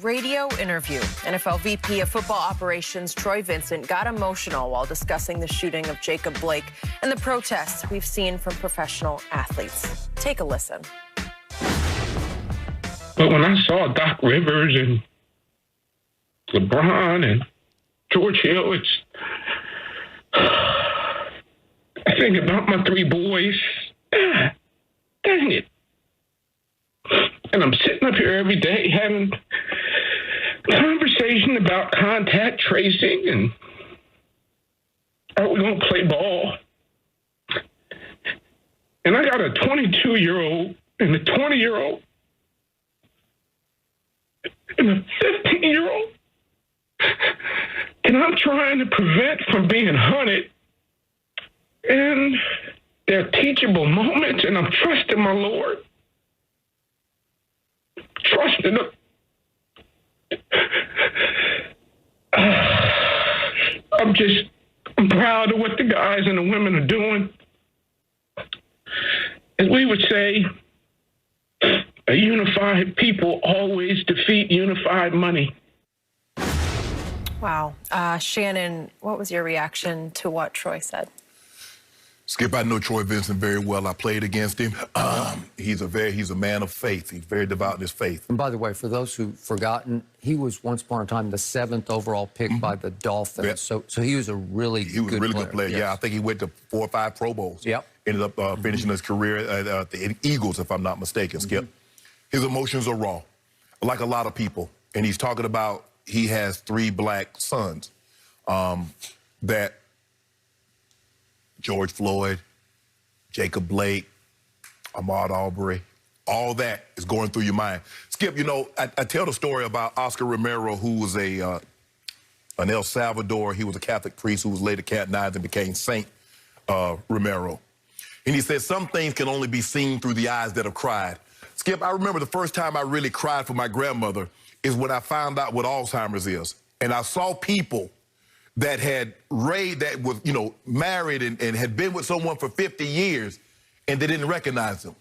radio interview. NFL VP of Football Operations Troy Vincent got emotional while discussing the shooting of Jacob Blake and the protests we've seen from professional athletes. Take a listen. But when I saw Doc Rivers and LeBron and George Hill, I think about my three boys. Dang it. And I'm sitting up here every day having a conversation about contact tracing and are we going to play ball? And I got a 22-year-old and a 20-year-old and a 15-year-old. And I'm trying to prevent from being hunted. And they're teachable moments, and I'm trusting my Lord. Trusting him. I'm proud of what the guys and the women are doing. As we would say, a unified people always defeat unified money. Wow. Shannon, what was your reaction to what Troy said? Skip, I know Troy Vincent very well. I played against him. He's a man of faith. He's very devout in his faith. And by the way, for those who've forgotten, he was once upon a time the 7th overall pick by the Dolphins. Yep. So he was a really good player. Yes. Yeah, I think he went to 4 or 5 Pro Bowls. Yep. Ended up finishing his career at the Eagles, if I'm not mistaken, Skip. His emotions are raw, like a lot of people. And he's talking about he has 3 black sons that George Floyd, Jacob Blake, Ahmaud Arbery, all that is going through your mind. Skip, you know, I tell the story about Oscar Romero, who was an El Salvador. He was a Catholic priest who was later canonized and became Saint Romero. And he said some things can only be seen through the eyes that have cried. Skip, I remember the first time I really cried for my grandmother is when I found out what Alzheimer's is. And I saw people that that was, you know, married and had been with someone for 50 years and they didn't recognize them.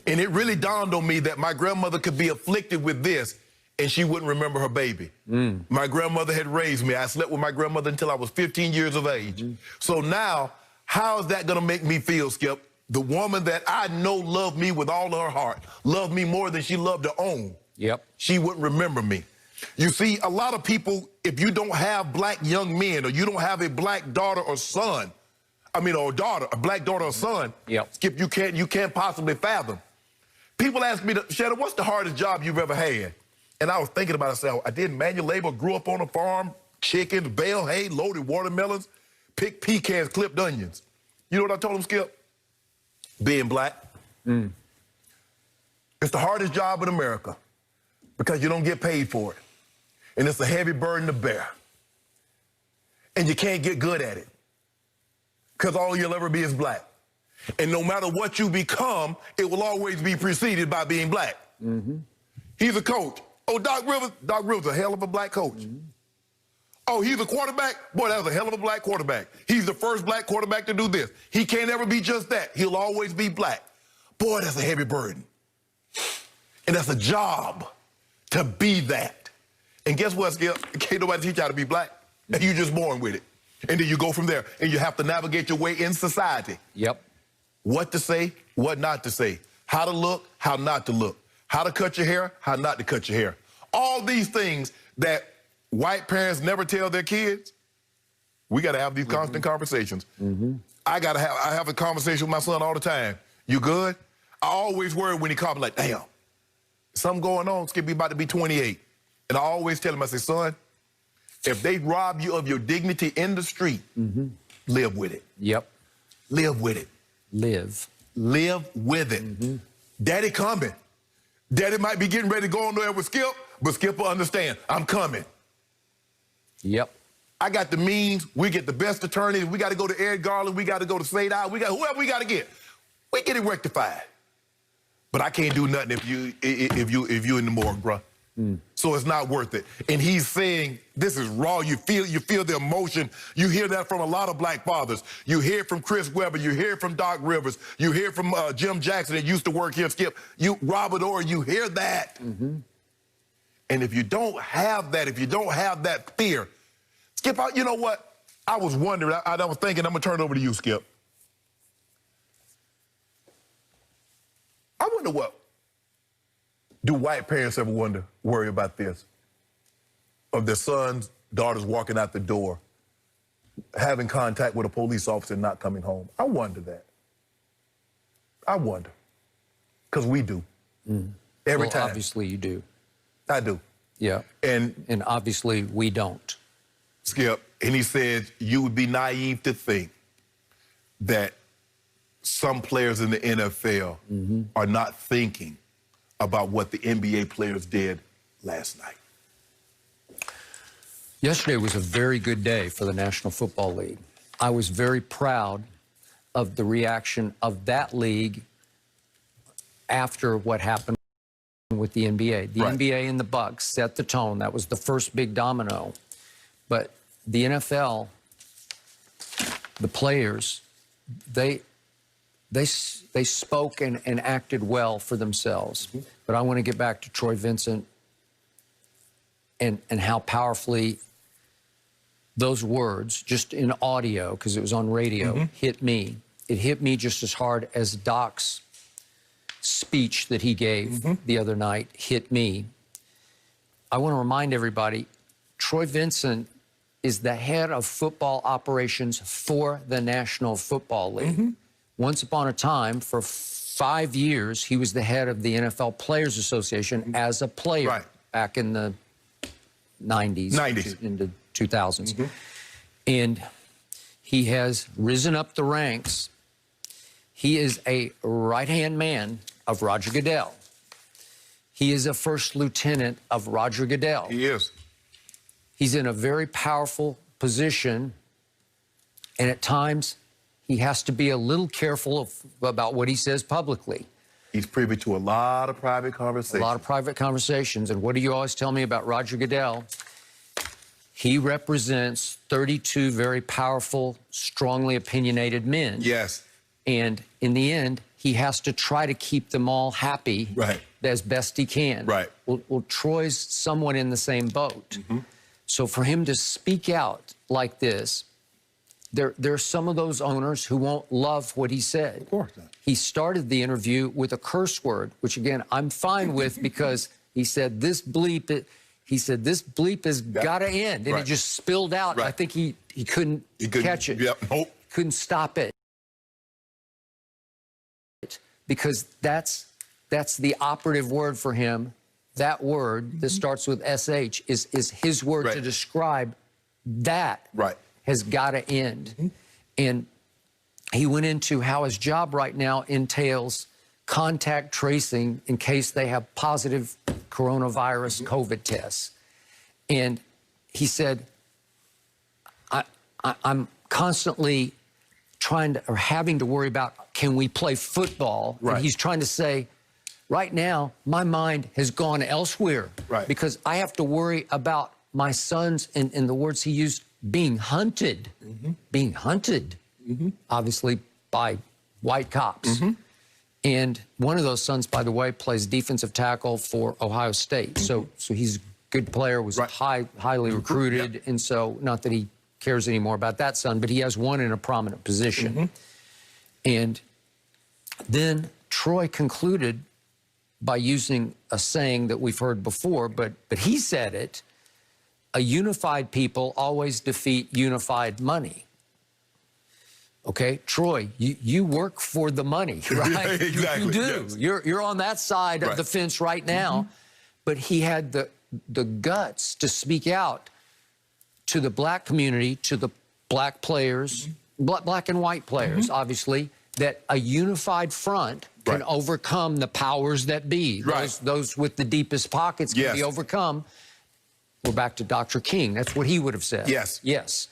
And it really dawned on me that my grandmother could be afflicted with this and she wouldn't remember her baby. My grandmother had raised me. I slept with my grandmother until I was 15 years of age. So now, how is that gonna make me feel, Skip? The woman that I know loved me with all of her heart, loved me more than she loved her own. Yep. She wouldn't remember me. You see, a lot of people, if you don't have black young men or you don't have a black daughter or son, or daughter, a black daughter or son, Skip, you can't possibly fathom. People ask me, Shannon, what's the hardest job you've ever had? And I was thinking about myself. I did manual labor, grew up on a farm, chickens, bale hay, loaded watermelons, picked pecans, clipped onions. You know what I told them, Skip? Being black. It's the hardest job in America because you don't get paid for it. And it's a heavy burden to bear. And you can't get good at it because all you'll ever be is black. And no matter what you become, it will always be preceded by being black. He's a coach. Oh, Doc Rivers, a hell of a black coach. Oh, he's a quarterback? Boy, that was a hell of a black quarterback. He's the first black quarterback to do this. He can't ever be just that. He'll always be black. Boy, that's a heavy burden. And that's a job to be that. And guess what, Skip? Can't nobody teach you how to be black. And you're just born with it. And then you go from there. And you have to navigate your way in society. What to say, what not to say. How to look, how not to look. How to cut your hair, how not to cut your hair. All these things that white parents never tell their kids, we got to have these constant conversations. I have a conversation with my son all the time. You good? I always worry when he calls me like, damn, something going on, Skip, he about to be 28. And I always tell him, I say, son, if they rob you of your dignity in the street, live with it. Live with it. Live with it. Daddy coming. Daddy might be getting ready to go on there with Skip, but Skip will understand, I'm coming. I got the means. We get the best attorneys. We got to go to Ed Garland. We got to go to Slade Eye. Whoever we got to get. We get it rectified. But I can't do nothing if you in the morgue, bruh. So it's not worth it. And he's saying, this is raw. You feel the emotion. You hear that from a lot of black fathers. You hear it from Chris Webber. You hear it from Doc Rivers. You hear it from Jim Jackson that used to work here, Skip. Robert Orr, you hear that. And And if you don't have that, if you don't have that fear, Skip, you know what? I was wondering, I was thinking, I'm going to turn it over to you, Skip. I wonder do white parents ever worry about this? Of their sons, daughters walking out the door, having contact with a police officer and not coming home. I wonder that. I wonder. Because we do. Every time. Obviously you do. I do. Yeah. And obviously we don't. Skip, and he said you would be naive to think that some players in the NFL are not thinking about what the NBA players did last night. Yesterday was a very good day for the National Football League. I was very proud of the reaction of that league after what happened with the NBA. The NBA and the Bucks set the tone. That was the first big domino. But the NFL, the players, they spoke and acted well for themselves. But I want to get back to Troy Vincent and how powerfully those words, just in audio, because it was on radio, hit me. It hit me just as hard as Doc's speech that he gave the other night hit me. I want to remind everybody, Troy Vincent is the head of football operations for the National Football League. Once upon a time, for 5 years, he was the head of the NFL Players Association as a player back in the 90s. Into 2000s. And he has risen up the ranks. He is a right-hand man of Roger Goodell. He is a first lieutenant of Roger Goodell. He is. He's in a very powerful position, and at times he has to be a little careful about what he says publicly. He's privy to a lot of private conversations. A lot of private conversations. And what do you always tell me about Roger Goodell? He represents 32 very powerful, strongly opinionated men. Yes. And in the end, he has to try to keep them all happy as best he can. Well, Troy's somewhat in the same boat. So for him to speak out like this, there are some of those owners who won't love what he said. Of course not. He started the interview with a curse word, which, again, I'm fine with because he said, this bleep, he said, this bleep has got to end. And it just spilled out. I think he couldn't catch it. Couldn't stop it. Because that's the operative word for him. That word that starts with SH is his word to describe that has got to end. And he went into how his job right now entails contact tracing in case they have positive coronavirus COVID tests. And he said, I'm constantly trying to, or having to worry about, can we play football? And he's trying to say, right now, my mind has gone elsewhere because I have to worry about my sons, in the words he used, being hunted, being hunted, obviously by white cops. And one of those sons, by the way, plays defensive tackle for Ohio State. So he's a good player, was highly recruited. And so, not that he cares anymore about that son, but he has one in a prominent position. And then Troy concluded by using a saying that we've heard before, but he said it: a unified people always defeat unified money. Okay, Troy, you work for the money, right? You do. Yes. You're on that side of the fence right now. But he had the guts to speak out to the black community, to the black players, black and white players, obviously, that a unified front can overcome the powers that be. Those with the deepest pockets can be overcome. We're back to Dr. King. That's what he would have said. Yes.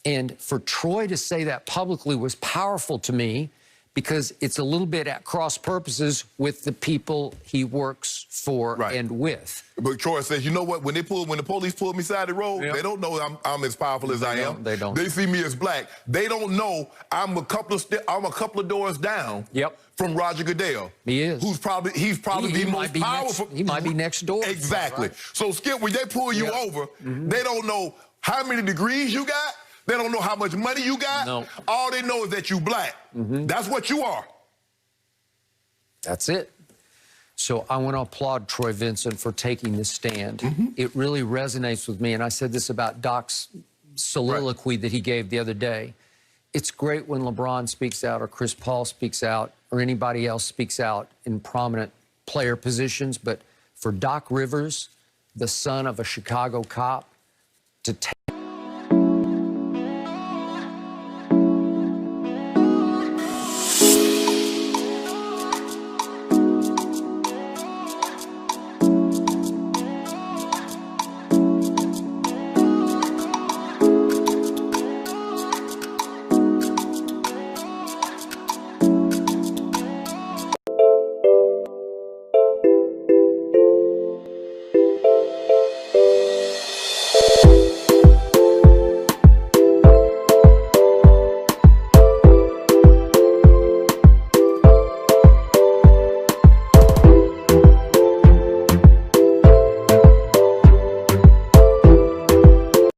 And for Troy to say that publicly was powerful to me, because it's a little bit at cross purposes with the people he works for and with. But Troy says, you know what? When the police pull me side of the road, they don't know I'm as powerful as I am. They don't. They see me as black. They don't know I'm a couple of doors down. From Roger Goodell. He is. He's probably the most powerful. He might be next door. Exactly. Right. So Skip, when they pull you over, they don't know how many degrees you got. They don't know how much money you got. No. All they know is that you black. That's what you are. That's it. So I want to applaud Troy Vincent for taking this stand. It really resonates with me. And I said this about Doc's soliloquy that he gave the other day. It's great when LeBron speaks out or Chris Paul speaks out or anybody else speaks out in prominent player positions. But for Doc Rivers, the son of a Chicago cop, to take